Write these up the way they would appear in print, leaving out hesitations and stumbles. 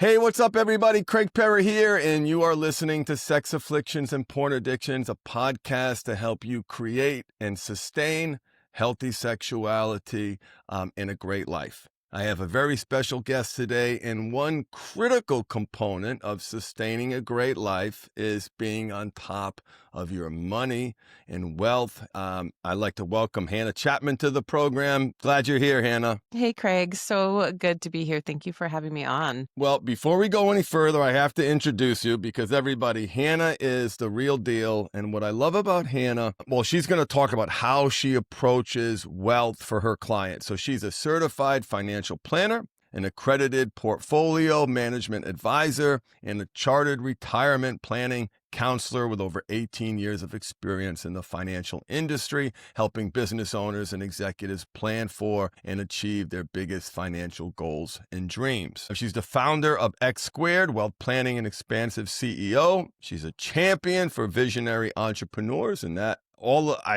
Hey, what's up, everybody? Craig Perry here, and you are listening to Sex Afflictions and Porn Addictions, a podcast to help you create and sustain healthy sexuality in a great life. I have a very special guest today, and one critical component of sustaining a great life is being on top of your money and wealth. I'd like to welcome Hannah Chapman to the program. Glad you're here, Hannah. Hey, Craig. So good to be here. Thank you for having me on. Well, before we go any further, I have to introduce you because everybody, Hannah is the real deal. And what I love about Hannah, well, she's going to talk about how she approaches wealth for her clients. So she's a certified financial planner, an accredited portfolio management advisor, and a chartered retirement planning counselor with over 18 years of experience in the financial industry, helping business owners and executives plan for and achieve their biggest financial goals and dreams. She's the founder of X Squared, Wealth Planning and Expansive CEO. She's a champion for visionary entrepreneurs, and I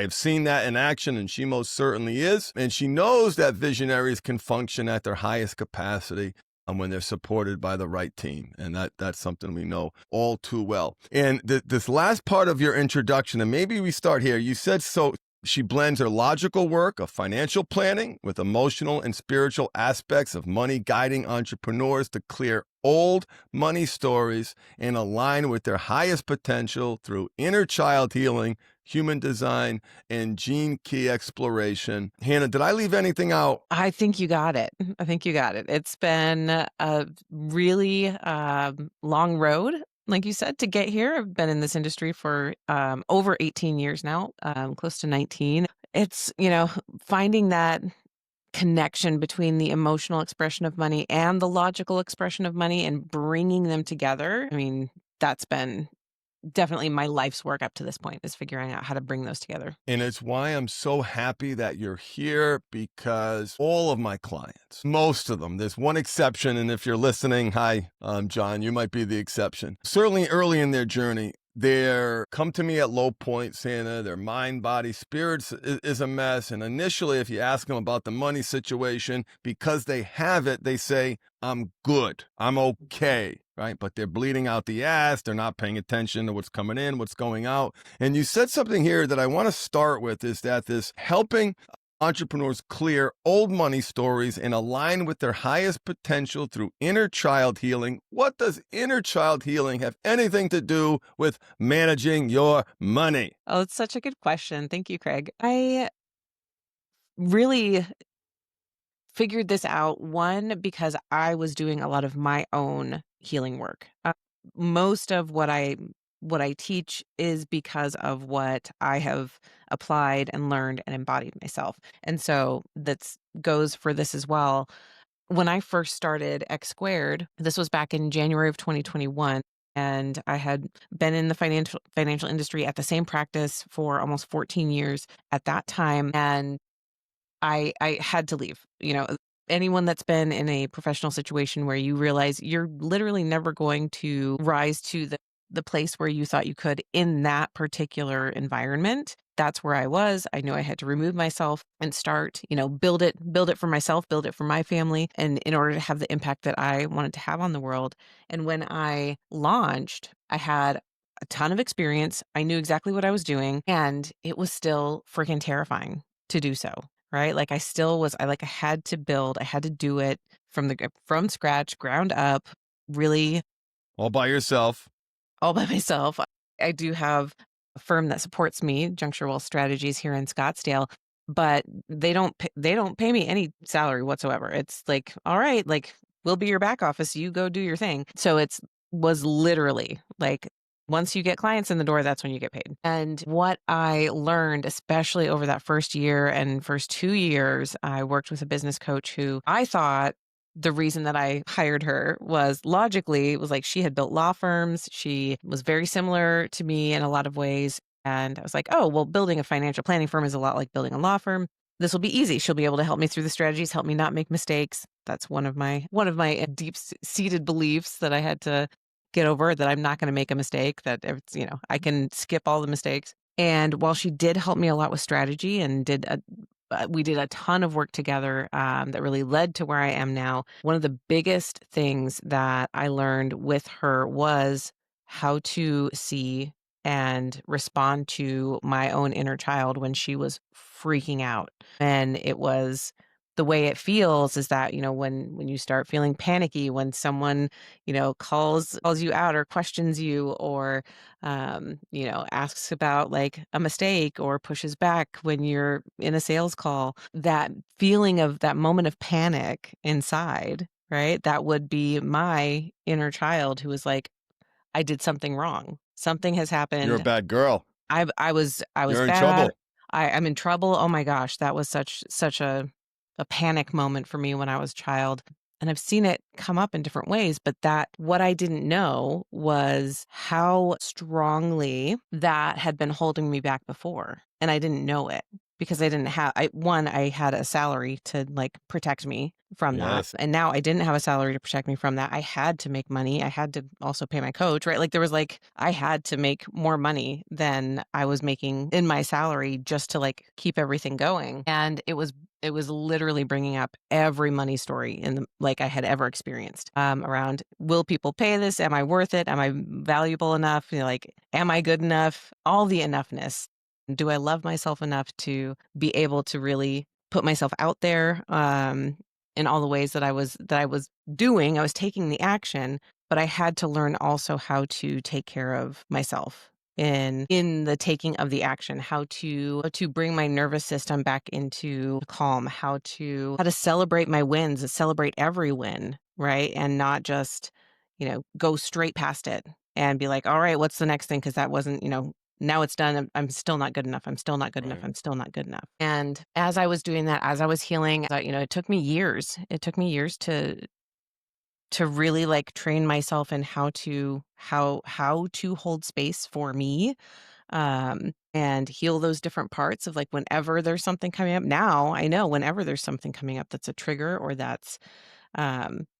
have seen that in action, and she most certainly is. And she knows that visionaries can function at their highest capacity when they're supported by the right team. And that's something we know all too well. And this last part of your introduction, and maybe we start here, you said so. She blends her logical work of financial planning with emotional and spiritual aspects of money, guiding entrepreneurs to clear old money stories and align with their highest potential through inner child healing, human design, and gene key exploration. Hannah, did I leave anything out? I think you got it. It's been a really long road, like you said, to get here. I've been in this industry for over 18 years now, close to 19. It's, finding that connection between the emotional expression of money and the logical expression of money and bringing them together. I mean, that's been definitely my life's work up to this point, is figuring out how to bring those together. And it's why I'm so happy that you're here, because all of my clients, most of them, there's one exception. And if you're listening, hi, I'm John, you might be the exception. Certainly early in their journey, they come to me at low points, Hannah. Their mind, body, spirits is a mess. And initially, if you ask them about the money situation, because they have it, they say, I'm good, I'm okay, right? But they're bleeding out the ass. They're not paying attention to what's coming in, what's going out. And you said something here that I want to start with, is that this helping entrepreneurs clear old money stories and align with their highest potential through inner child healing. What does inner child healing have anything to do with managing your money? Oh, it's such a good question. Thank you, Craig. I really figured this out, one, because I was doing a lot of my own healing work. Most of what I teach is because of what I have applied and learned and embodied myself. And so that goes for this as well. When I first started X Squared, this was back in January of 2021. And I had been in the financial industry at the same practice for almost 14 years at that time. And I had to leave. Anyone that's been in a professional situation where you realize you're literally never going to rise to the place where you thought you could in that particular environment. That's where I was. I knew I had to remove myself and start, build it for myself, build it for my family, and in order to have the impact that I wanted to have on the world. And when I launched, I had a ton of experience. I knew exactly what I was doing, and it was still freaking terrifying to do so. Right? Like I had to build, I had to do it from scratch, ground up, really All by yourself. all by myself. I do have a firm that supports me, Juncture Wealth Strategies here in Scottsdale, but they don't pay me any salary whatsoever. It's like, all right, like we'll be your back office, you go do your thing. So was literally like, once you get clients in the door, that's when you get paid. And what I learned, especially over that first year and first 2 years, I worked with a business coach who I thought the reason that I hired her was like she had built law firms. She was very similar to me in a lot of ways. And I was like, oh, well, building a financial planning firm is a lot like building a law firm. This will be easy. She'll be able to help me through the strategies, help me not make mistakes. That's one of my deep-seated beliefs that I had to get over, that I'm not going to make a mistake, that it's, I can skip all the mistakes. And while she did help me a lot with strategy and did we did a ton of work together that really led to where I am now. One of the biggest things that I learned with her was how to see and respond to my own inner child when she was freaking out. And it was the way it feels is that, when you start feeling panicky, when someone, calls you out or questions you or asks about like a mistake or pushes back when you're in a sales call, that feeling of that moment of panic inside, right? That would be my inner child who was like, I did something wrong. Something has You're a happened. bad girl. I was You're in bad. trouble. I'm in trouble. Oh my gosh, that was such a panic moment for me when I was a child. And I've seen it come up in different ways, but that what I didn't know was how strongly that had been holding me back before. And I didn't know it because I didn't have I had a salary to like protect me from that. Yes. And now I didn't have a salary to protect me from that. I had to make money. I had to also pay my coach, right? Like there was like I had to make more money than I was making in my salary just to like keep everything going. And it was literally bringing up every money story in the like I had ever experienced around will people pay this? Am I worth it? Am I valuable enough? Like, am I good enough? All the enoughness. Do I love myself enough to be able to really put myself out there in all the ways that I was doing? I was taking the action, but I had to learn also how to take care of myself in the taking of the action, how to bring my nervous system back into calm, how to celebrate my wins, celebrate every win, right? And not just, go straight past it and be like, all right, what's the next thing? Because that wasn't, now it's done. I'm still not good enough. I'm still not good enough. Right. I'm still not good enough. And as I was doing that, as I was healing, it took me years. It took me years to really like train myself in how to hold space for me and heal those different parts of like whenever there's something coming up. Now I know whenever there's something coming up that's a trigger or that's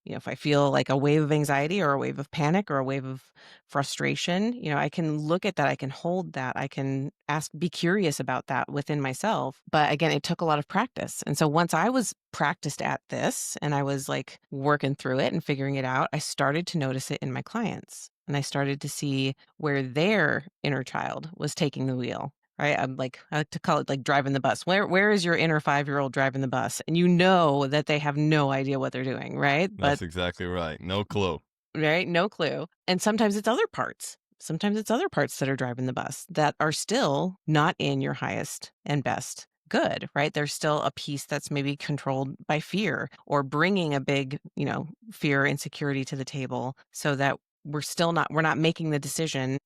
if I feel like a wave of anxiety or a wave of panic or a wave of frustration, I can look at that, I can hold that, I can be curious about that within myself. But again, it took a lot of practice. And so once I was practiced at this and I was like working through it and figuring it out, I started to notice it in my clients. And I started to see where their inner child was taking the wheel. Right. I like to call it like driving the bus. Where is your inner 5-year-old driving the bus? And you know that they have no idea what they're doing, right? But That's exactly right. No clue. right, no clue. And sometimes it's other parts. Sometimes it's other parts that are driving the bus that are still not in your highest and best good, right? There's still a piece that's maybe controlled by fear or bringing a big, fear, insecurity to the table so that we're not making the decision,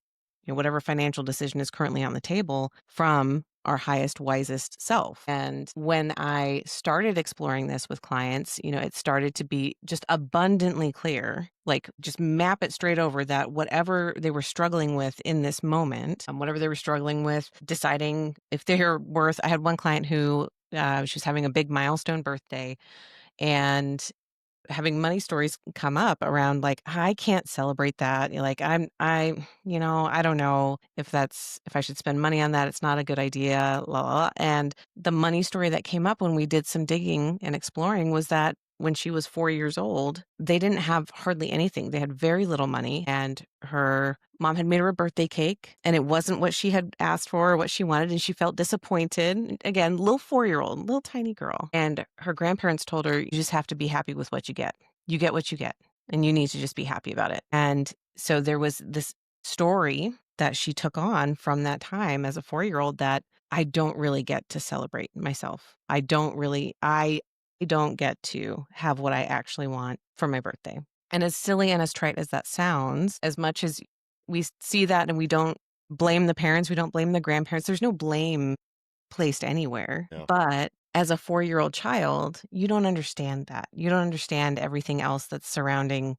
whatever financial decision is currently on the table from our highest, wisest self. And when I started exploring this with clients, it started to be just abundantly clear, like just map it straight over that whatever they were struggling with in this moment, whatever they were struggling with, deciding if they're worth. I had one client who she was having a big milestone birthday and having money stories come up around like I can't celebrate that. Like I don't know if I should spend money on that. It's not a good idea. La, la, la. And the money story that came up when we did some digging and exploring was that when she was 4 years old, they didn't have hardly anything. They had very little money, and her mom had made her a birthday cake, and it wasn't what she had asked for or what she wanted, and she felt disappointed. Again, little 4-year-old, little tiny girl. And her grandparents told her, you just have to be happy with what you get. You get what you get, and you need to just be happy about it. And so there was this story that she took on from that time as a 4-year-old that I don't really get to celebrate myself. I don't get to have what I actually want for my birthday. And as silly and as trite as that sounds, as much as we see that and we don't blame the parents, we don't blame the grandparents, there's no blame placed anywhere. Yeah. But as a 4-year-old child, you don't understand that. You don't understand everything else that's surrounding,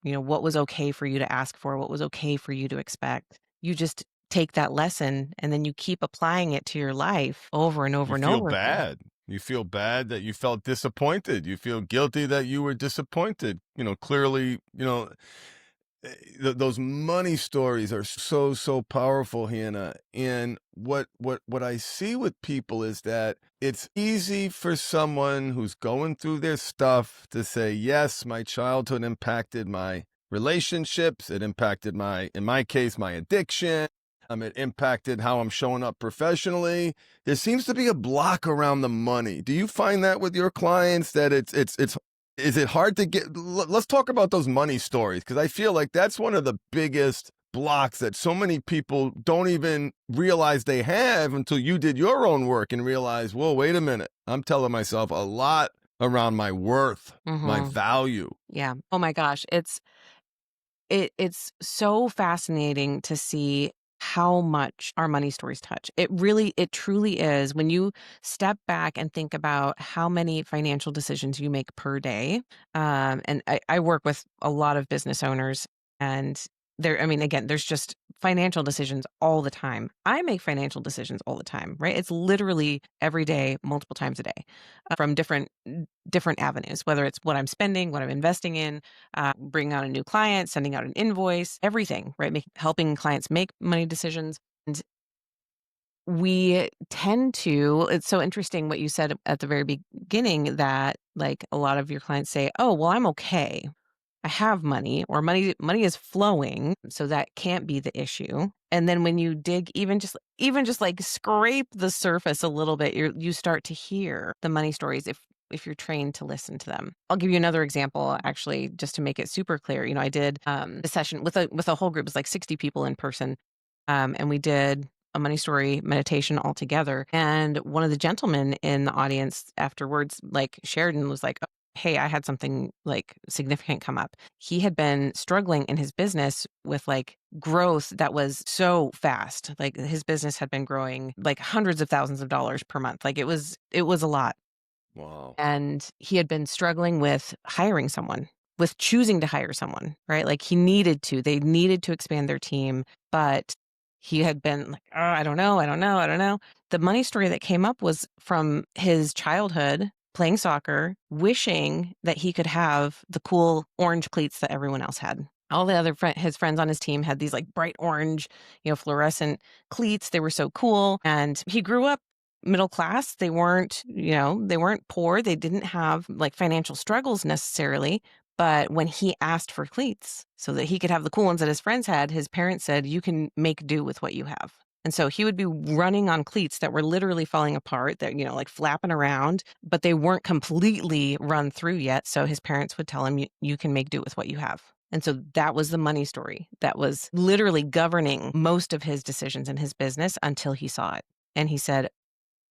what was okay for you to ask for, what was okay for you to expect. You just take that lesson and then you keep applying it to your life over and over You and feel over again. bad. You feel bad that you felt disappointed. You feel guilty that you were disappointed. Clearly, those money stories are so, so powerful, Hannah. And what I see with people is that it's easy for someone who's going through their stuff to say, yes, my childhood impacted my relationships. It impacted in my case, my addiction. It impacted how I'm showing up professionally. There seems to be a block around the money. Do you find that with your clients that it's is it hard to get let's talk about those money stories, because I feel like that's one of the biggest blocks that so many people don't even realize they have until you did your own work and realize, whoa, wait a minute. I'm telling myself a lot around my worth, my Mhm. value. Yeah. Oh my gosh, it's so fascinating to see how much our money stories touch. It truly is when you step back and think about how many financial decisions you make per day. And I work with a lot of business owners, and I mean, again, there's just financial decisions all the time. I make financial decisions all the time, right? It's literally every day, multiple times a day, from different avenues, whether it's what I'm spending, what I'm investing in, bringing on a new client, sending out an invoice, everything, right? Helping clients make money decisions. And we tend to, it's so interesting what you said at the very beginning that like a lot of your clients say, oh, well, I'm okay. I have money or money is flowing, so that can't be the issue. And then when you dig even just like scrape the surface a little bit, you start to hear the money stories if you're trained to listen to them. I'll give you another example actually just to make it super clear. I did a session with a whole group, it was like 60 people in person. And we did a money story meditation all together. And one of the gentlemen in the audience afterwards like shared and was like, hey, I had something like significant come up. He had been struggling in his business with like growth that was so fast. Like his business had been growing like hundreds of thousands of dollars per month. Like it was a lot. Wow. And he had been struggling with hiring someone, with choosing to hire someone, right? Like they needed to expand their team, but he had been like, oh, I don't know, I don't know, I don't know. The money story that came up was from his childhood playing soccer, wishing that he could have the cool orange cleats that everyone else had. All the other his friends on his team had these like bright orange, fluorescent cleats. They were so cool. And he grew up middle class. They weren't poor. They didn't have like financial struggles necessarily. But when he asked for cleats so that he could have the cool ones that his friends had, his parents said, you can make do with what you have. And so he would be running on cleats that were literally falling apart, that, like flapping around, but they weren't completely run through yet. So his parents would tell him, you can make do with what you have. And so that was the money story that was literally governing most of his decisions in his business until he saw it. And he said,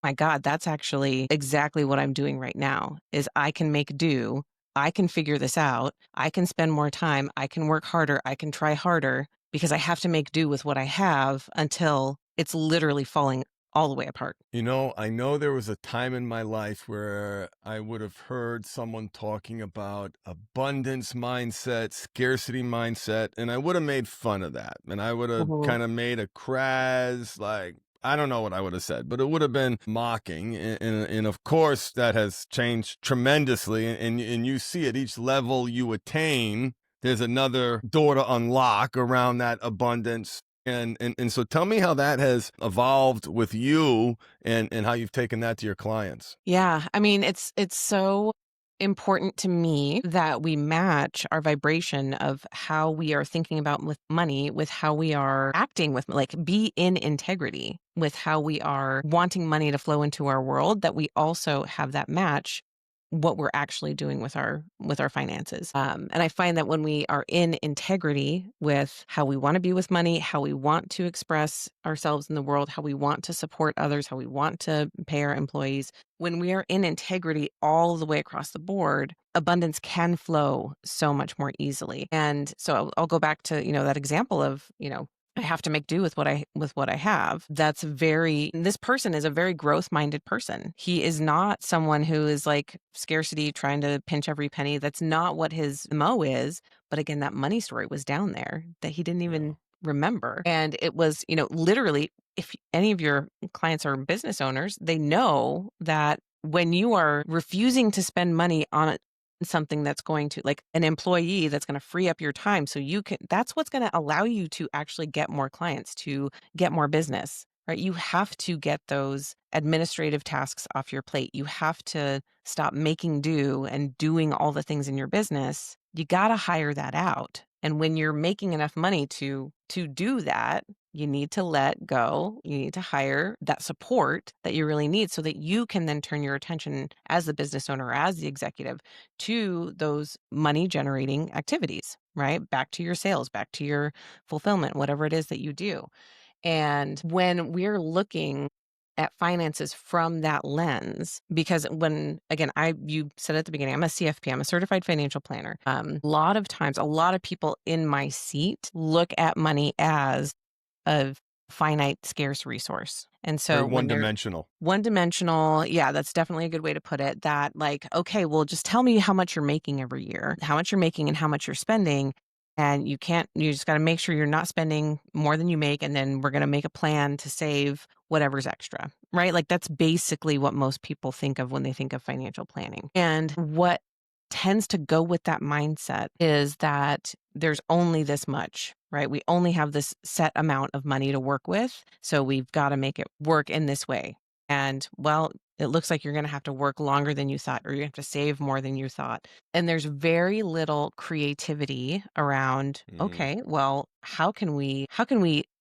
my God, that's actually exactly what I'm doing right now is I can make do. I can figure this out. I can spend more time. I can work harder. I can try harder because I have to make do with what I have until it's literally falling all the way apart. I know there was a time in my life where I would have heard someone talking about abundance mindset, scarcity mindset, and I would have made fun of that. And I would have Mhm. kind of made a crass, like, I don't know what I would have said, but it would have been mocking. And of course, that has changed tremendously. And you see at each level you attain, there's another door to unlock around that abundance. And so tell me how that has evolved with you and how you've taken that to your clients. Yeah, I mean, it's so important to me that we match our vibration of how we are thinking about with money with how we are acting with like be in integrity with how we are wanting money to flow into our world, that we also have that match what we're actually doing with our finances. And I find that when we are in integrity with how we want to be with money, how we want to express ourselves in the world, how we want to support others, how we want to pay our employees, when we are in integrity all the way across the board, abundance can flow so much more easily. And so I'll go back to, that example of, I have to make do with what I have. This person is a very growth-minded person. He is not someone who is like scarcity trying to pinch every penny. That's not what his MO is. But again, that money story was down there that he didn't Yeah. even remember. And it was, literally, if any of your clients are business owners, they know that when you are refusing to spend money something that's going to like an employee that's going to free up your time so you can that's what's going to allow you to actually get more clients, to get more business, right? You have to get those administrative tasks off your plate. You have to stop making do and doing all the things in your business. You got to hire that out. And when you're making enough money to do that, you need to let go. You need to hire that support that you really need so that you can then turn your attention as the business owner, as the executive, to those money generating activities, right? Back to your sales, back to your fulfillment, whatever it is that you do. And when we're looking at finances from that lens, because when, again, you said at the beginning, I'm a CFP, I'm a certified financial planner. A lot of times, a lot of people in my seat look at money as a finite, scarce resource. And Very so one when they're dimensional. one dimensional, yeah, that's definitely a good way to put it. That, like, okay, well, just tell me how much you're making every year, how much you're making and how much you're spending. And you just got to make sure you're not spending more than you make. And then we're going to make a plan to save whatever's extra, right? Like, that's basically what most people think of when they think of financial planning. And what tends to go with that mindset is that there's only this much, right? We only have this set amount of money to work with. So we've got to make it work in this way. And well, it looks like you're going to have to work longer than you thought, or you have to save more than you thought. And there's very little creativity around, Mm. okay, well, how can we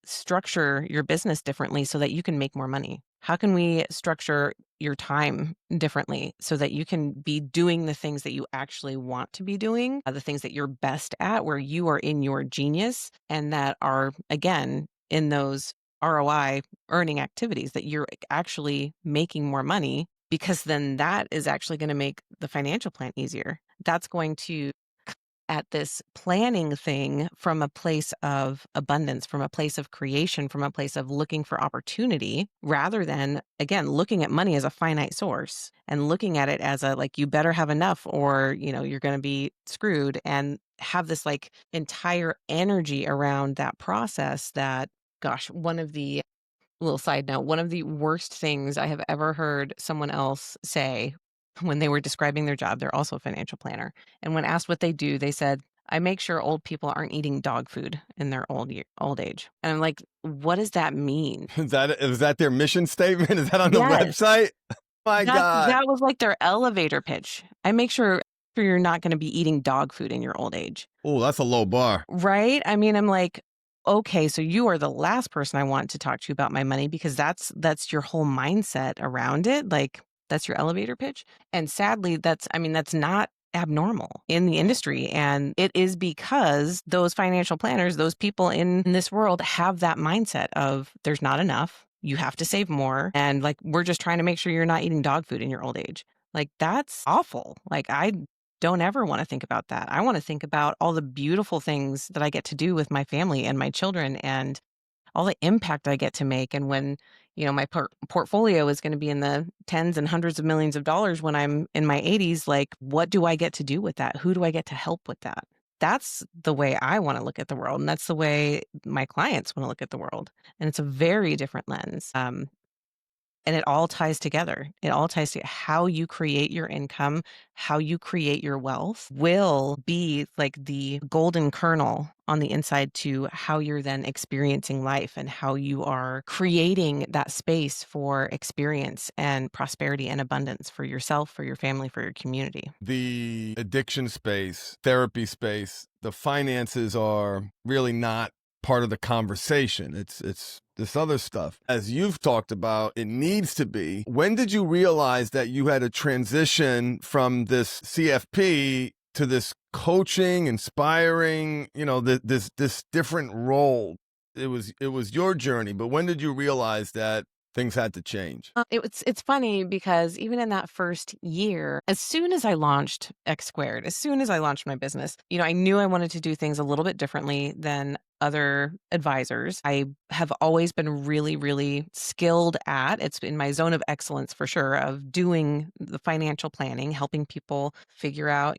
structure your business differently so that you can make more money? How can we structure your time differently so that you can be doing the things that you actually want to be doing, the things that you're best at, where you are in your genius and that are, again, in those ROI earning activities that you're actually making more money, because then that is actually going to make the financial plan easier. That's going to at this planning thing from a place of abundance, from a place of creation, from a place of looking for opportunity, rather than, again, looking at money as a finite source and looking at it as a, like, you better have enough or, you're going to be screwed, and have this like entire energy around that process that, gosh, one of the little side note, one of the worst things I have ever heard someone else say when they were describing their job, they're also a financial planner. And when asked what they do, they said, I make sure old people aren't eating dog food in their old age. And I'm like, what does that mean? Is that their mission statement? Is that on the Yes. website? My That God. that was like their elevator pitch. I make sure you're not going to be eating dog food in your old age. Oh, that's a low bar. Right? I mean, I'm like, okay, so you are the last person I want to talk to about my money, because that's your whole mindset around it. Like, that's your elevator pitch. And sadly, that's not abnormal in the industry. And it is because those financial planners, those people in this world have that mindset of there's not enough. You have to save more. And like, we're just trying to make sure you're not eating dog food in your old age. Like, that's awful. Like, I don't ever want to think about that. I want to think about all the beautiful things that I get to do with my family and my children, and all the impact I get to make. And when, my portfolio is going to be in the tens and hundreds of millions of dollars when I'm in my 80s, like, what do I get to do with that? Who do I get to help with that? That's the way I want to look at the world. And that's the way my clients want to look at the world. And it's a very different lens. And it all ties together. It all ties to how you create your income, how you create your wealth will be like the golden kernel on the inside to how you're then experiencing life and how you are creating that space for experience and prosperity and abundance for yourself, for your family, for your community. The addiction space, therapy space, the finances are really not part of the conversation. It's this other stuff. As you've talked about, it needs to be. When did you realize that you had to transition from this CFP to this coaching, inspiring, this different role? It was your journey, but when did you realize that things had to change? It's funny because even in that first year, as soon as I launched X Squared, as soon as I launched my business, I knew I wanted to do things a little bit differently than other advisors. I have always been really, really skilled at, it's in my zone of excellence for sure, of doing the financial planning, helping people figure out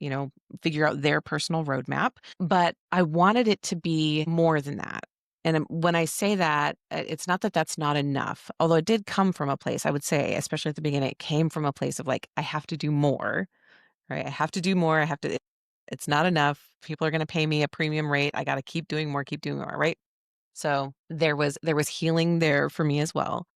their personal roadmap. But I wanted it to be more than that. And when I say that, it's not that that's not enough, although it did come from a place, I would say, especially at the beginning, it came from a place of like, I have to do more, right? I have to do more. It's not enough. People are going to pay me a premium rate. I got to keep doing more, right? So there was healing there for me as well.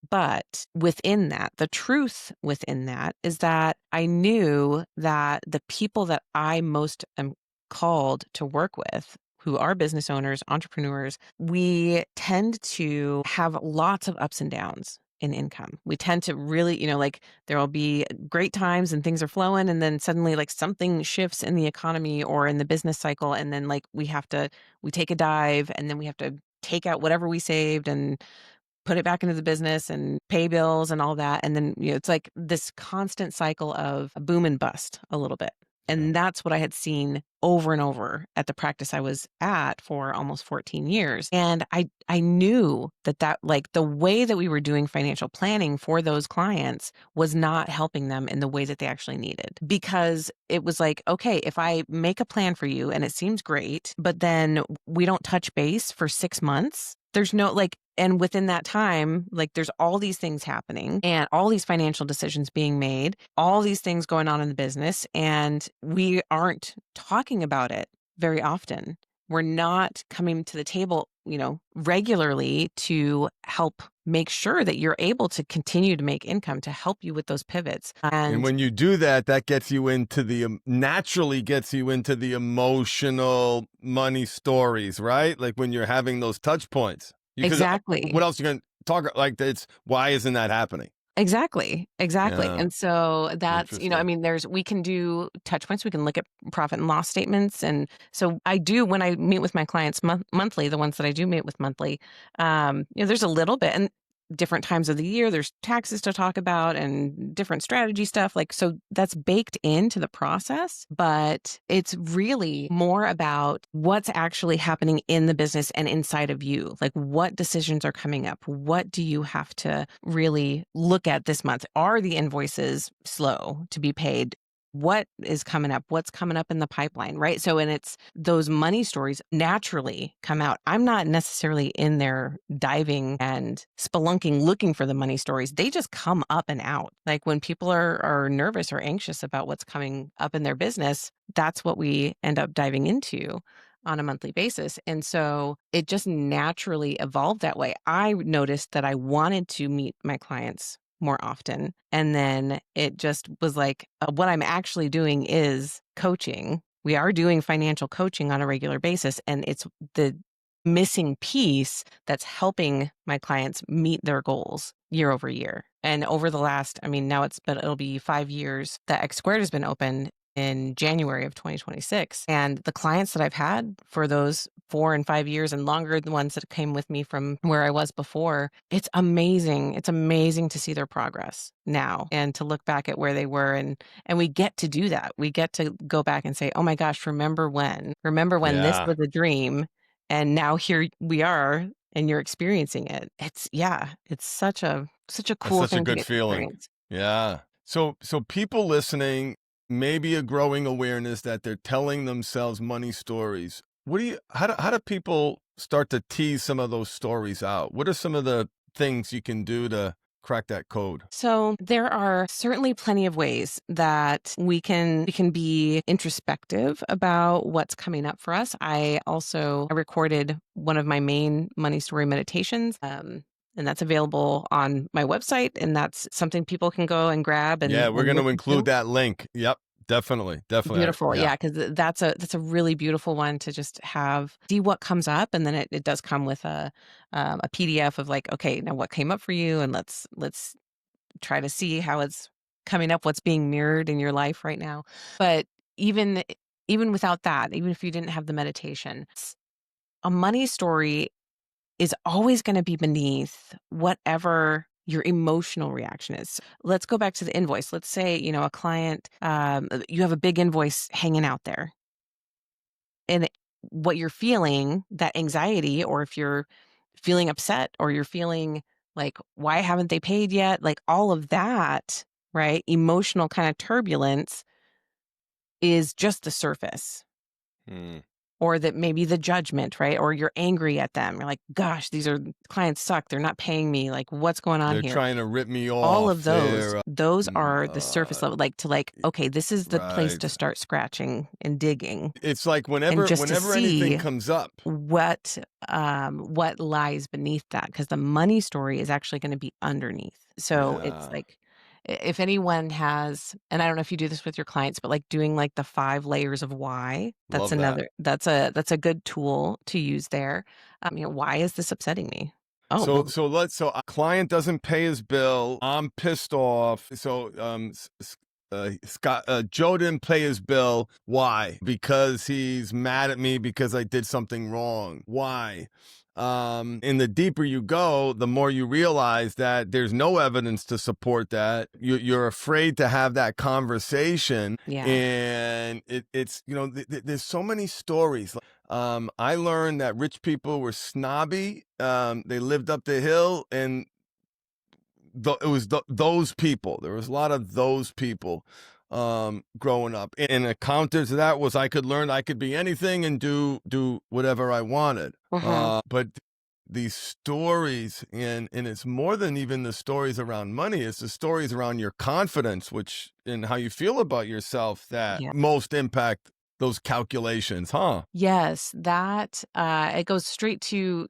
But within that, the truth within that is that I knew that the people that I most am called to work with, who are business owners, entrepreneurs, we tend to have lots of ups and downs in income. We tend to really, like there will be great times and things are flowing, and then suddenly like something shifts in the economy or in the business cycle, and then like we take a dive, and then we have to take out whatever we saved and put it back into the business and pay bills and all that. And then, it's like this constant cycle of boom and bust a little bit. Yeah. And that's what I had seen over and over at the practice I was at for almost 14 years. And I knew that like the way that we were doing financial planning for those clients was not helping them in the way that they actually needed. Because it was like, okay, if I make a plan for you and it seems great, but then we don't touch base for 6 months, there's no like, and within that time, like there's all these things happening and all these financial decisions being made, all these things going on in the business, and we aren't talking about it very often. We're not coming to the table, regularly to help make sure that you're able to continue to make income to help you with those pivots. And And when you do that, that gets you into naturally gets you into the emotional money stories, right? Like when you're having those touch points. Because exactly. what else you going to talk like? It's why isn't that happening? Exactly, exactly, Yeah, and so that's I interesting. mean, we can do touch points, we can look at profit and loss statements, and so I do when I meet with my clients monthly, the ones that I do meet with monthly, there's a little bit and different times of the year, there's taxes to talk about and different strategy stuff, like, so that's baked into the process, but it's really more about what's actually happening in the business and inside of you. Like, what decisions are coming up? What do you have to really look at this month? Are the invoices slow to be paid? What is coming up? What's coming up in the pipeline, right? So, and it's those money stories naturally come out. I'm not necessarily in there diving and spelunking looking for the money stories. They just come up and out. Like when people are nervous or anxious about what's coming up in their business, that's what we end up diving into on a monthly basis. And so it just naturally evolved that way. I noticed that I wanted to meet my clients more often. And then it just was like, what I'm actually doing is coaching. We are doing financial coaching on a regular basis. And it's the missing piece that's helping my clients meet their goals year over year. And over the last, I mean, it'll be 5 years that X Squared has been open in January of 2026. And the clients that I've had for those 4 and 5 years and longer, the ones that came with me from where I was before, it's amazing. It's amazing to see their progress now and to look back at where they were. And we get to do that. We get to go back and say, oh my gosh, remember when this Yeah, was a dream and now here we are and you're experiencing it. It's such a that's cool such a thing to good get to feeling. experience. Yeah. So people listening, maybe a growing awareness that they're telling themselves money stories. How do people start to tease some of those stories out? What are some of the things you can do to crack that code? So there are certainly plenty of ways that we can be introspective about what's coming up for us. I recorded one of my main money story meditations. And that's available on my website, and that's something people can go and grab Yeah, we're and going to listen include to. that link. Yep, definitely, definitely. Beautiful, Yeah, yeah, because that's a really beautiful one to just see what comes up, and then it does come with a PDF of like, okay, now what came up for you, and let's try to see how it's coming up, what's being mirrored in your life right now. But even even without that, even if you didn't have the meditation, a money story is always going to be beneath whatever your emotional reaction is. Let's go back to the invoice. Let's say, a client, you have a big invoice hanging out there and what you're feeling, that anxiety, or if you're feeling upset or you're feeling like, why haven't they paid yet? Like all of that, right? Emotional kind of turbulence is just the surface. Hmm. or that maybe the judgment, right? Or you're angry at them. You're like, gosh, these are clients suck. They're not paying me. Like, what's going on They're here? trying to rip me All of off. those Mm, are the surface level, like to like, okay, this is the place to right. start scratching and digging It's like and just to whenever anything see comes up. what lies beneath that, because the money story is actually going to be underneath. So it's Yeah, like, if anyone has, and I don't know if you do this with your clients, but like doing like the 5 layers of why, that's love that. another, that's a good tool to use there. Why is this upsetting me? Oh, well, So a client doesn't pay his bill. I'm pissed off. So Scott Joe didn't pay his bill. Why? Because he's mad at me because I did something wrong. Why? And the deeper you go, the more you realize that there's no evidence to support that. You're afraid to have that conversation, yeah. and it's there's so many stories. I learned that rich people were snobby. They lived up the hill, and it was those people. There was a lot of those people growing up. And a counter to that was I could learn I could be anything and do whatever I wanted. Mhm. But these stories, and it's more than even the stories around money. It's the stories around your confidence, which and how you feel about yourself that Yeah. most impact those calculations, huh? Yes, that it goes straight to,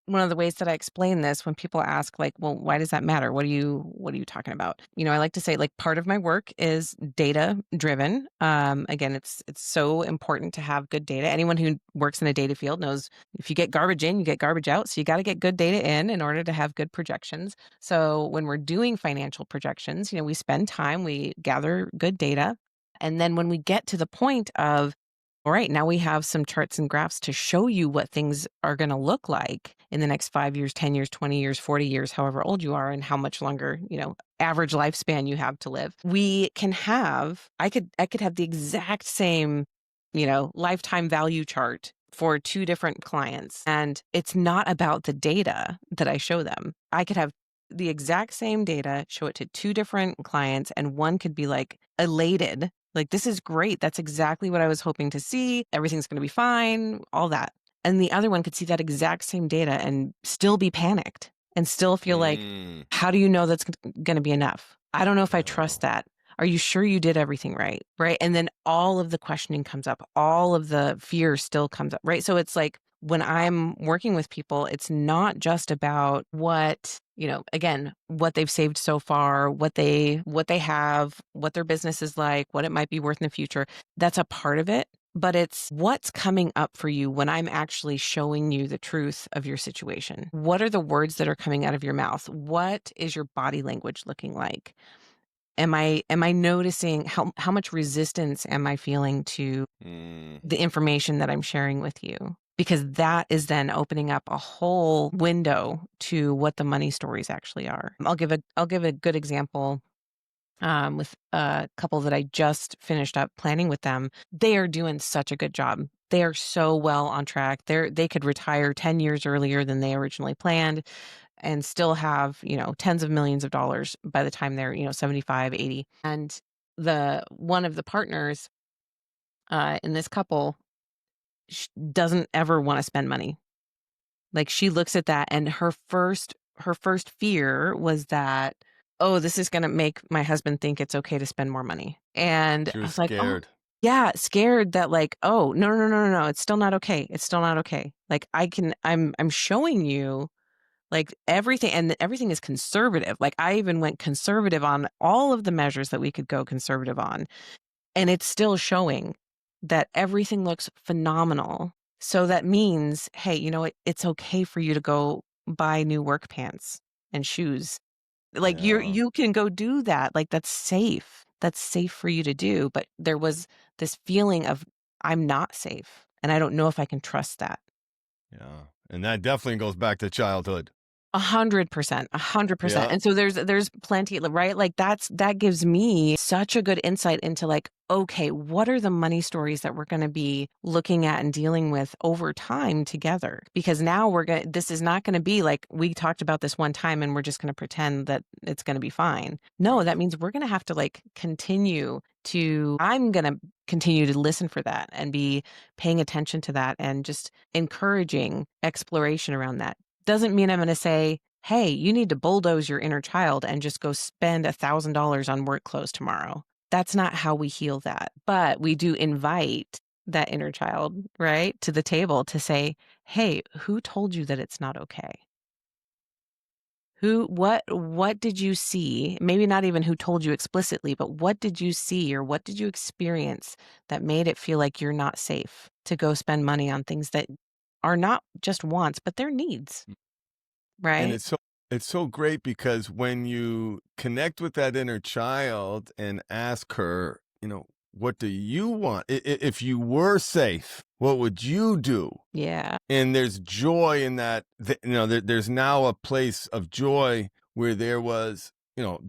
one of the ways that I explain this when people ask like, "Well, why does that matter? What are you talking about?" I like to say like part of my work is data driven. Again, it's so important to have good data. Anyone who works in a data field knows if you get garbage in, you get garbage out. So you got to get good data in order to have good projections. So when we're doing financial projections, we spend time, we gather good data. And then when we get to the point of, all right, now we have some charts and graphs to show you what things are going to look like in the next 5 years, 10 years, 20 years, 40 years, however old you are, and how much longer, average lifespan you have to live. I could have the exact same, lifetime value chart for two different clients. And it's not about the data that I show them. I could have the exact same data, show it to two different clients, and one could be like elated, like, this is great. That's exactly what I was hoping to see. Everything's going to be fine, all that. And the other one could see that exact same data and still be panicked and still feel like, Mm, how do you know that's going to be enough? I don't know if I yeah. trust that. Are you sure you did everything right? Right. And then all of the questioning comes up, all of the fear still comes up. Right. So it's like when I'm working with people, it's not just about again, what they've saved so far, what they have, what their business is like, what it might be worth in the future. That's a part of it, but it's what's coming up for you when I'm actually showing you the truth of your situation. What are the words that are coming out of your mouth? What is your body language looking like? Am I noticing how much resistance am I feeling to Mm, the information that I'm sharing with you? Because that is then opening up a whole window to what the money stories actually are. I'll give a good example with a couple that I just finished up planning with them. They are doing such a good job. They are so well on track. They could retire 10 years earlier than they originally planned and still have, tens of millions of dollars by the time they're, 75, 80. And the one of the partners in this couple doesn't ever want to spend money. Like, she looks at that and her first fear was that, oh, this is going to make my husband think it's okay to spend more money. And she I was was like, oh, scared. yeah, scared that like, oh, no, no, no, no, no, no, it's still not okay. It's still not okay. Like, I'm showing you like everything, and everything is conservative. Like, I even went conservative on all of the measures that we could go conservative on, and it's still showing that everything looks phenomenal. So that means, hey, it's okay for you to go buy new work pants and shoes. Like, Yeah, you can go do that. Like, that's safe. That's safe for you to do. But there was this feeling of, I'm not safe, and I don't know if I can trust that. yeah. And that definitely goes back to childhood. 100%, 100%. Yeah. And so there's plenty, right? Like, that gives me such a good insight into like, okay, what are the money stories that we're going to be looking at and dealing with over time together? Because now this is not going to be like we talked about this one time and we're just going to pretend that it's going to be fine. No, that Right. means we're going to have to like continue to I'm going to continue to listen for that and be paying attention to that and just encouraging exploration around that. Doesn't mean I'm going to say, hey, you need to bulldoze your inner child and just go spend $1,000 on work clothes tomorrow. That's not how we heal that. But we do invite that inner child, right, to the table to say, hey, who told you that it's not okay? What did you see? Maybe not even who told you explicitly, but what did you see or what did you experience that made it feel like you're not safe to go spend money on things that are not just wants, but they're needs, And right? it's so great because when you connect with that inner child and ask her, what do you want? If you were safe, what would you do? Yeah, And there's joy in that. There's now a place of joy where there was,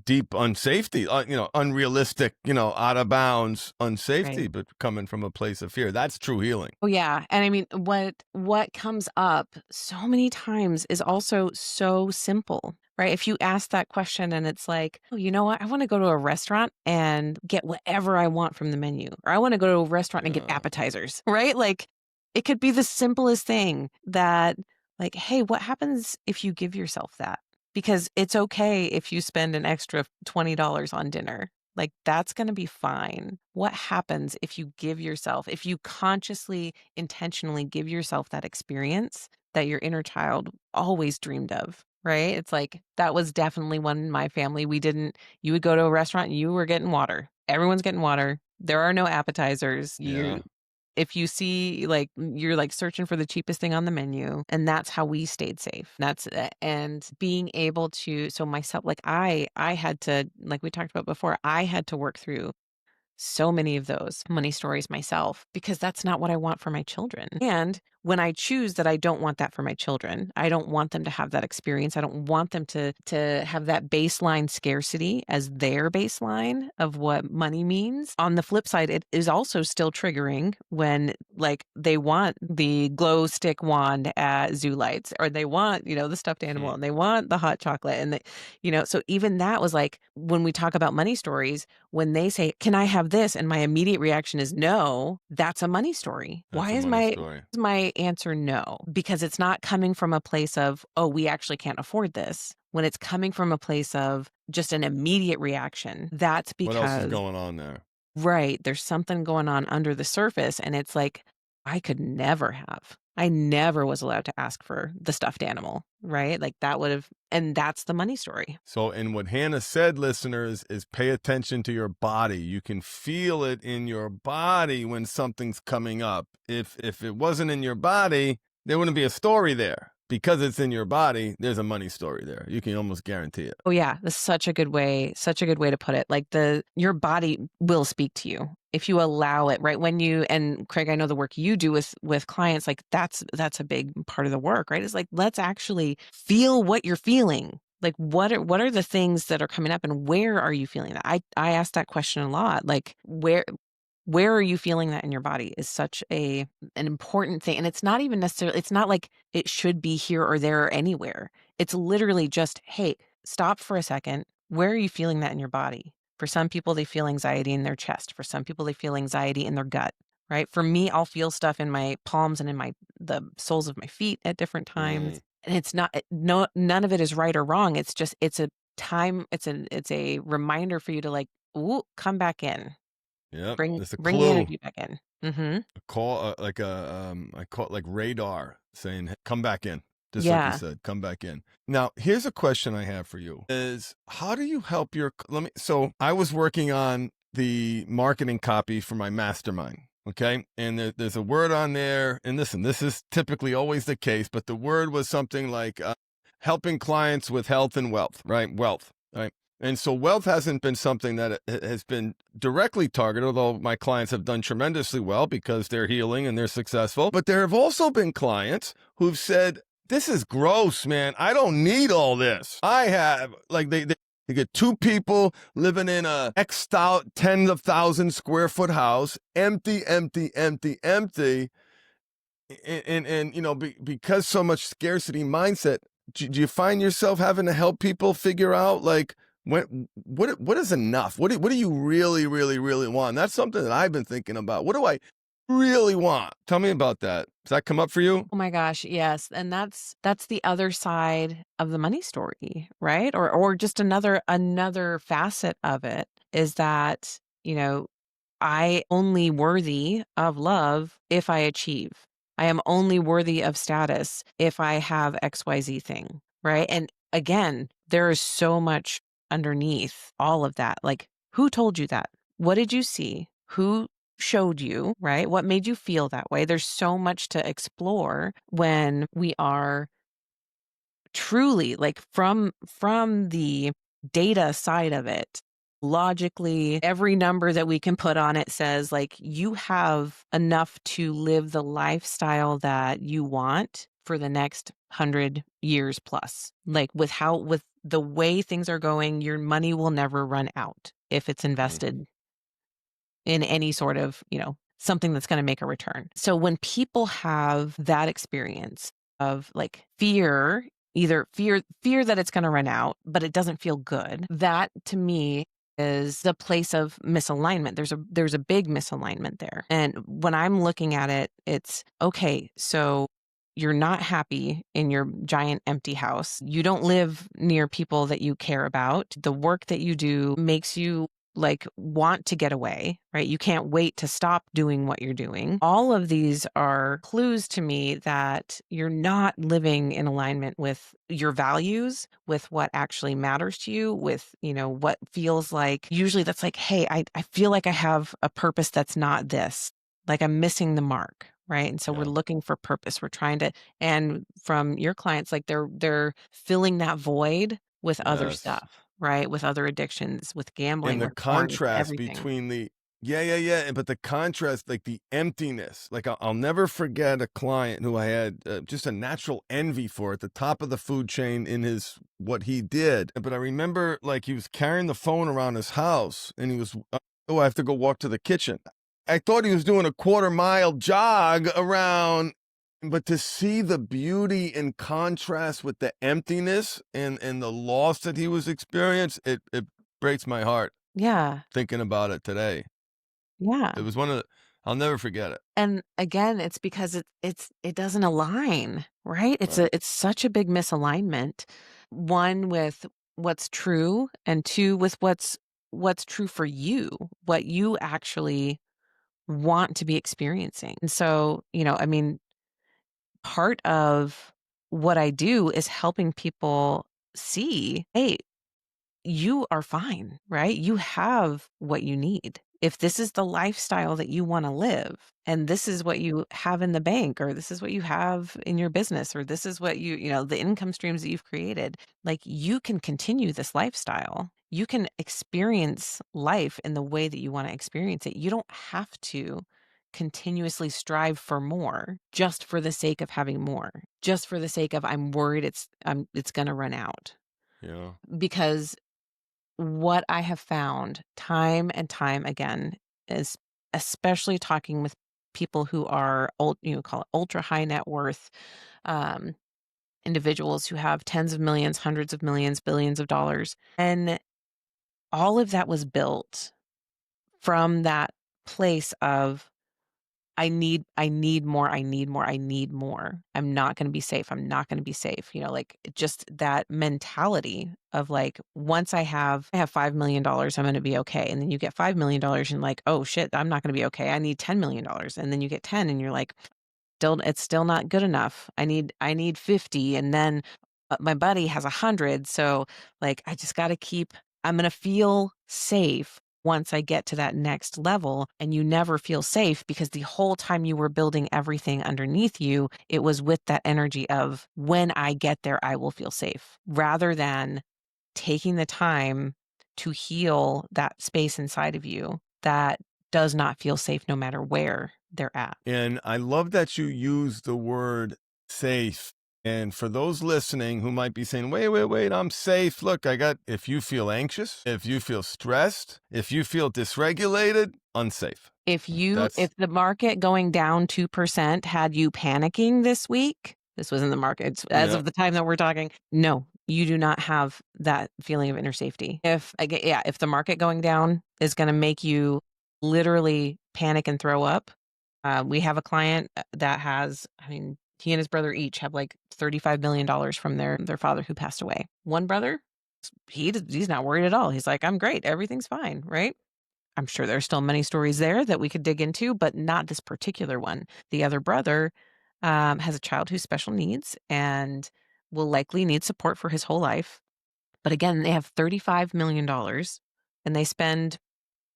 deep unsafety, unrealistic, out of bounds right. unsafety, but coming from a place of fear. That's true healing. Oh, yeah, and I mean, what comes up so many times is also so simple, right? If you ask that question and it's like, "Oh, you know what? I wanna go to a restaurant and get whatever I want from the menu," or, "I wanna go to a restaurant and get Yeah. appetizers," right? Like, it could be the simplest thing that, like, "Hey, what happens if you give yourself that?" Because it's okay if you spend an extra $20 on dinner. Like, that's gonna be fine. What happens if you consciously, intentionally give yourself that experience that your inner child always dreamed of, right? It's like, that was definitely one in my family. You would go to a restaurant and you were getting water. Everyone's getting water. There are no appetizers. Yeah. If you see, like, you're, like, searching for the cheapest thing on the menu, and that's how we stayed safe. And being able to so myself, like, I had to like we talked about before, I had to work through so many of those money stories myself because that's not what I want for my children. And when I choose that I don't want that for my children, I don't want them to have that experience. I don't want them to have that baseline scarcity as their baseline of what money means. On the flip side, it is also still triggering when like they want the glow stick wand at Zoo Lights or they want, the stuffed animal Hmm. and they want the hot chocolate and so even that was like when we talk about money stories when they say, "Can I have this?" and my immediate reaction is no, that's a money story. That's Why a is money my story. is my answer no? Because it's not coming from a place of, "Oh, we actually can't afford this." When it's coming from a place of just an immediate reaction, that's What else is because going on there? right, there's something going on under the surface, and it's like, I could never have. I never was allowed to ask for the stuffed animal, right? Like, that would've and that's the money story. So, and what Hannah said, listeners, is pay attention to your body. You can feel it in your body when something's coming up. If it wasn't in your body, there wouldn't be a story there. Because it's in your body, there's a money story there. You can almost guarantee it. Oh, yeah, that's such a good way to put it. Like, your body will speak to you if you allow it, right? When you and Craig, I know the work you do with clients, like, that's a big part of the work, right? It's like, let's actually feel what you're feeling. Like, what are the things that are coming up, and where are you feeling that? I ask that question a lot, like, where are you feeling that in your body is such an important thing, and it's not even necessarily it's not like it should be here or there or anywhere. It's literally just, "Hey, stop for a second. Where are you feeling that in your body?" For some people, they feel anxiety in their chest. For some people, they feel anxiety in their gut, right? For me, I'll feel stuff in my palms and in the soles of my feet at different times, Mm, and it's not no none of it is right or wrong. It's just it's a reminder for you to, like, "Ooh, come back in." yep. There's a Bring the clue. energy back in. Mhm. A call, I call it like radar saying, "Hey, come back in." Just like you Yeah. said, come back in. Now, here's a question I have for you is how do you help so I was working on the marketing copy for my mastermind. Okay. And there's a word on there. And listen, this is typically always the case, but the word was something like helping clients with health and wealth, right? Wealth, right? And so wealth hasn't been something that has been directly targeted, although my clients have done tremendously well because they're healing and they're successful. But there have also been clients who've said, this is gross, man. I don't need all this. I have, like, they get two people living in a X'd out, tens of thousand square foot house, empty, empty, empty, empty. And because so much scarcity mindset, do you find yourself having to help people figure out, like, what is enough? What do you really, really, really want? That's something that I've been thinking about. What do I really want? Tell me about that. Does that come up for you? Oh my gosh, yes, and that's the other side of the money story, right? Or just another facet of it is that, I only worthy of love if I achieve. I am only worthy of status if I have XYZ thing, right? And again, there is so much underneath all of that. Like, who told you that? What did you see? Who showed you, right? What made you feel that way? There's so much to explore when we are truly like from the data side of it. Logically, every number that we can put on it says like you have enough to live the lifestyle that you want for the next 100 years plus. Like with the way things are going, your money will never run out if it's Mhm. invested in any sort of, something that's going to make a return. So when people have that experience of like fear, either fear that it's going to run out, but it doesn't feel good, that to me is the place of misalignment. There's a big misalignment there. And when I'm looking at it, it's okay, so you're not happy in your giant empty house. You don't live near people that you care about. The work that you do makes you like want to get away, right? You can't wait to stop doing what you're doing. All of these are clues to me that you're not living in alignment with your values, with what actually matters to you, with, what feels like usually that's like, hey, I feel like I have a purpose that's not this. Like I'm missing the mark. Right. And so we're Yeah. looking for purpose. We're trying to, and from your clients, like they're filling that void with other Yes. stuff, right? With other addictions, with And gambling, the with porn, with contrast everything. between the yeah, but the contrast, like the emptiness, like I'll never forget a client who I had just a natural envy for at the top of the food chain in his what he did. But I remember like he was carrying the phone around his house, and he was, oh, I have to go walk to the kitchen. I thought he was doing a quarter-mile jog around, but to see the beauty in contrast with the emptiness and the loss that he was experiencing, it breaks my heart Yeah. thinking about it today. It Yeah. was one of the I'll never forget it. And again, it's because it doesn't align, right? Right. It's such a big misalignment. One with what's true and two with what's true for you, what you actually want to be experiencing. And so, I mean, part of what I do is helping people see, hey, you are fine, right? You have what you need. If this is the lifestyle that you want to live, and this is what you have in the bank, or this is what you have in your business, or this is what the income streams that you've created, like you can continue this lifestyle. You can experience life in the way that you want to experience it. You don't have to continuously strive for more just for the sake of having more, just for the sake of I'm worried it's going to run out. Yeah. Because what I have found time and time again is especially talking with people who are call it ultra high net worth um, individuals who have tens of millions, hundreds of millions, billions of dollars. And all of that was built from that place of I need more, I need more, I need more. I'm not gonna be safe, I'm not gonna be safe, like, just that mentality of, like, once I have $5,000,000, I'm gonna be okay, and then you get $5,000,000 and like, "Oh, shit, I'm not gonna be okay, I need $10,000,000," and then you get 10 and you're like, it's still not good enough. I need 50 and then my buddy has 100. So like I just got to keep I'm going to feel safe once I get to that next level and you never feel safe because the whole time you were building everything underneath you, it was with that energy of when I get there I will feel safe rather than taking the time to heal that space inside of you that does not feel safe no matter where they're at. And I love that you use the word safe. And for those listening who might be saying, wait, I'm safe. Look, if you feel anxious, if you feel stressed, if you feel dysregulated, unsafe. If That's, the market going down 2% had you panicking this week, this was in the markets as yeah, of the time that we're talking, no, you do not have that feeling of inner safety. If again, yeah, if the market going down is going to make you literally panic and throw up, we have a client that has, I mean, he and his brother each have like $35 million from their father who passed away. One brother, he's not worried at all. He's like, I'm great, everything's fine, right? I'm sure there's still many stories there that we could dig into, but not this particular one. The other brother has a child who's special needs and will likely need support for his whole life. But again, they have $35 million and they spend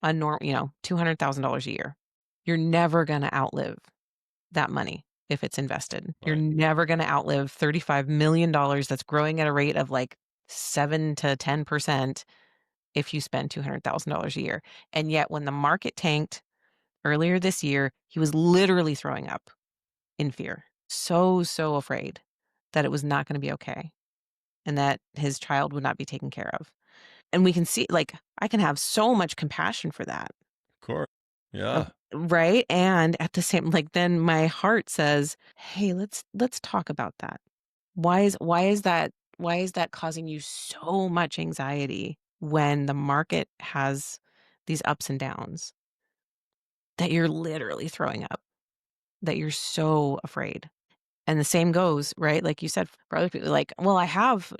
$200,000 a year. You're never going to outlive that money if it's invested. You're Right. never going to outlive $35 million that's growing at a rate of like 7 to 10% if you spend $200,000 a year. And yet, when the market tanked earlier this year, he was literally throwing up in fear. So, so afraid that it was not going to be okay and that his child would not be taken care of. And we can see, like, I can have so much compassion for that. Of course. Of Yeah. right? And at the same like, then my heart says, "Hey, let's talk about that. Why is that causing you so much anxiety when the market has these ups and downs that you're literally throwing up, that you're so afraid?" And the same goes, right? Like you said, for other people, like, well, I have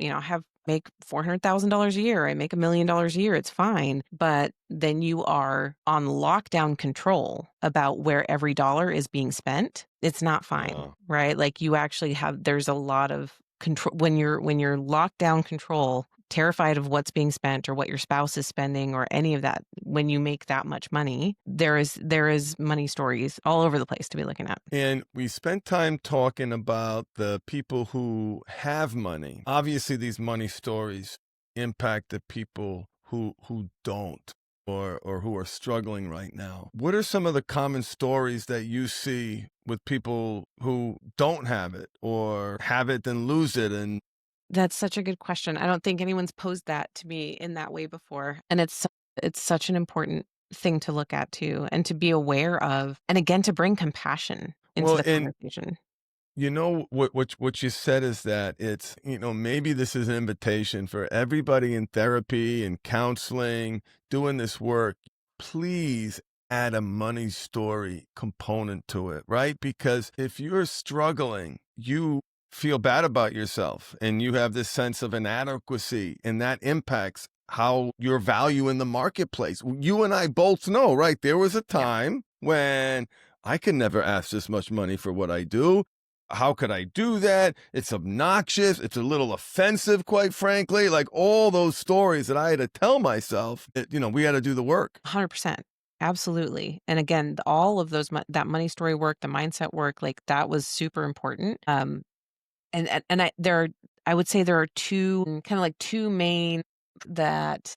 make $400,000 a year. I make $1 million a year. It's fine. But then you are on lockdown control about where every dollar is being spent. It's not fine, Yeah. right? Like you actually there's a lot of control when you're locked down control, terrified of what's being spent or what your spouse is spending or any of that. When you make that much money, there is money stories all over the place to be looking at. And we spent time talking about the people who have money. Obviously, these money stories impact the people who don't or who are struggling right now. What are some of the common stories that you see with people who don't have it or have it and lose it? And That's such a good question. I don't think anyone's posed that to me in that way before, and it's such an important thing to look at too, and to be aware of, and again, to bring compassion into well, the and conversation. you know what you said is that it's, maybe this is an invitation for everybody in therapy and counseling doing this work. Please add a money story component to it, right? Because if you're struggling, you feel bad about yourself and you have this sense of inadequacy, and that impacts how your value in the marketplace. You and I both know, right? There was a Yeah, time when I could never ask this much money for what I do. How could I do that? It's obnoxious. It's a little offensive, quite frankly. Like all those stories that I had to tell myself, we had to do the work. 100%. Absolutely. And again, all of that money story work, the mindset work, like that was super important. I would say there are two kind of like two main that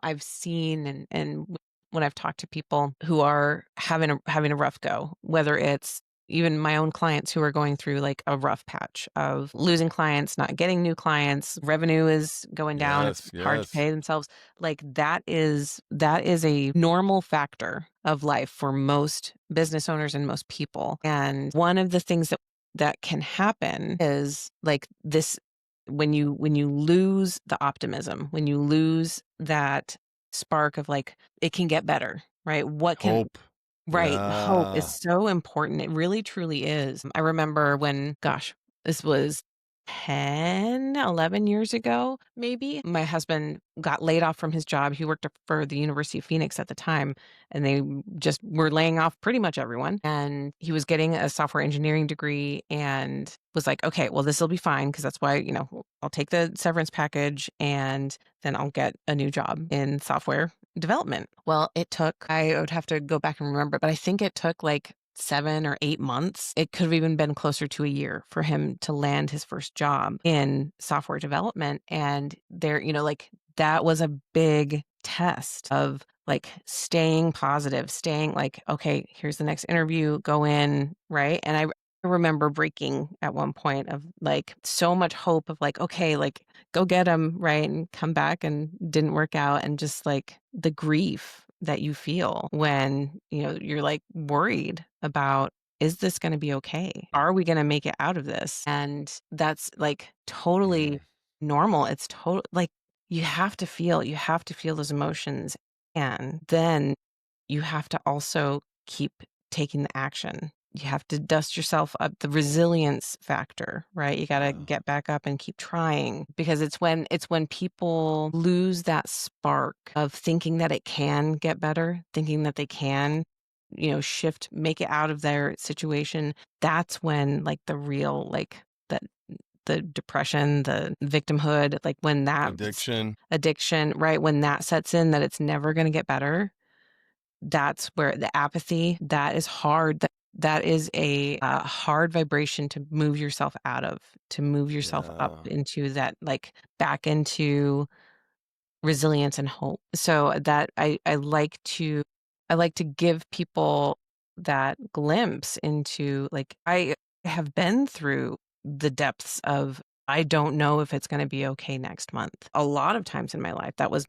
I've seen and when I've talked to people who are having a rough go, whether it's even my own clients who are going through like a rough patch of losing clients, not getting new clients, revenue is going down, it's Yes, hard to yes. pay themselves. Like that is a normal factor of life for most business owners and most people. And one of the things that can happen is like this when you lose the optimism, when you lose that spark of like it can get better, right? What can Hope. Right, hope is Yeah. so important. It really truly is. I remember when, gosh, this was 10, 11 years ago, maybe. My husband got laid off from his job. He worked for the University of Phoenix at the time, and they just were laying off pretty much everyone. And he was getting a software engineering degree and was like, okay, well, this will be fine because that's why, I'll take the severance package and then I'll get a new job in software development. Well, I would have to go back and remember, but I think it took like 7 or 8 months. It could have even been closer to a year for him to land his first job in software development. And like that was a big test of like staying positive, staying like, okay, here's the next interview, go in, right? And I remember breaking at one point of like so much hope of like, okay, like go get him, right? And come back and didn't work out. And just like the grief that you feel when, you're like worried about, is this going to be okay? Are we going to make it out of this? And that's like totally Mm. normal. It's total like, you have to feel those emotions, and then you have to also keep taking the action. You have to dust yourself up, the resilience factor, right? You gotta Yeah. get back up and keep trying because it's when people lose that spark of thinking that it can get better, thinking that they can, shift, make it out of their situation. That's when like the real like the depression, the victimhood, like when that Addiction. addiction, right? When that sets in that it's never going to get better, that's where the apathy, that is hard. That is a hard vibration to move yourself out of, to move yourself up Yeah. into that, like back into resilience and hope. So that I like to give people that glimpse into like I have been through the depths of I don't know if it's going to be okay next month. A lot of times in my life that was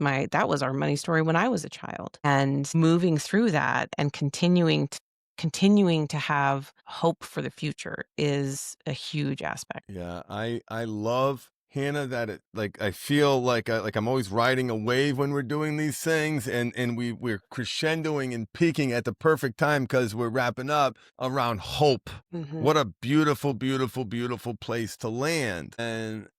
our money story when I was a child. And moving through that and continuing to have hope for the future is a huge aspect. Yeah, I love Hannah that it like I feel like I'm always riding a wave when we're doing these things, and we're crescendoing and peaking at the perfect time because we're wrapping up around hope. Mhm. What a beautiful, beautiful, beautiful place to land. And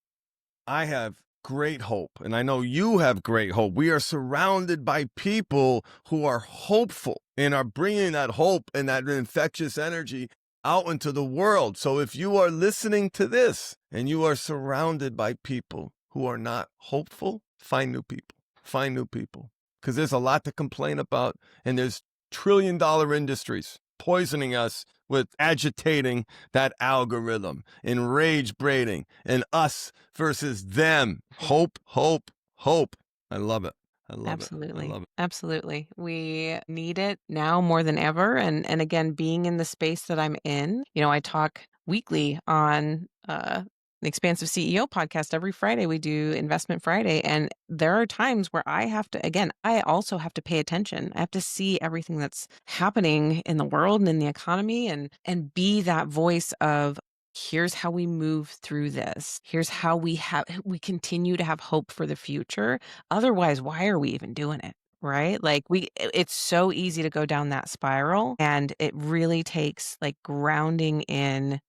I have great hope, and I know you have great hope. We are surrounded by people who are hopeful and are bringing that hope and that infectious energy out into the world. So if you are listening to this and you are surrounded by people who are not hopeful, find new people. Find new people. Because there's a lot to complain about, and there's trillion-dollar industries poisoning us with agitating that algorithm and rage braiding and us versus them. Hope, hope, hope. I love it. I love it. I Absolutely. love it. Absolutely. We need it now more than ever. And again, being in the space that I'm in, I talk weekly on the Expansive CEO podcast. Every Friday we do Investment Friday. And there are times where I also have to pay attention. I have to see everything that's happening in the world and in the economy and be that voice of here's how we move through this. Here's how we continue to have hope for the future. Otherwise, why are we even doing it? Right? Like it's so easy to go down that spiral, and it really takes like grounding in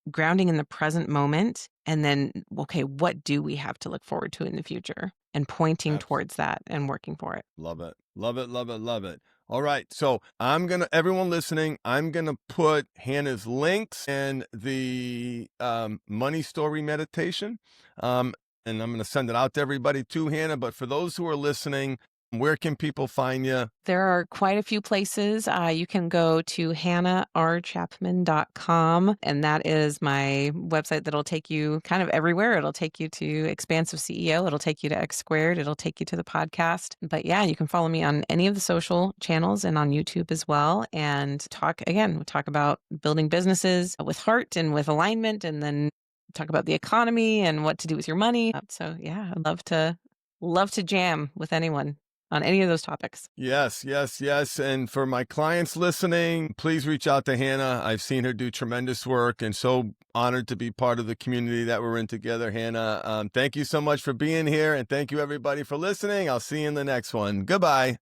the present moment, and then okay, what do we have to look forward to in the future, and pointing Abs- towards that and working for it. Love it. Love it. Love it. Love it. All right. So everyone listening, I'm going to put Hannah's links and the money story meditation. Um, and I'm going to send it out to everybody too, Hannah. But for those who are listening, where can people find you? There are quite a few places. You can go to hannahrchapman.com, and that is my website that'll take you kind of everywhere. It'll take you to Expansive CEO. It'll take you to X Squared. It'll take you to the podcast. But yeah, you can follow me on any of the social channels and on YouTube as well. And we talk about building businesses with heart and with alignment, and then talk about the economy and what to do with your money. So yeah, I'd love to jam with anyone on any of those topics. Yes, yes, yes. And for my clients listening, please reach out to Hannah. I've seen her do tremendous work and so honored to be part of the community that we're in together, Hannah. Thank you so much for being here. And thank you, everybody, for listening. I'll see you in the next one. Goodbye.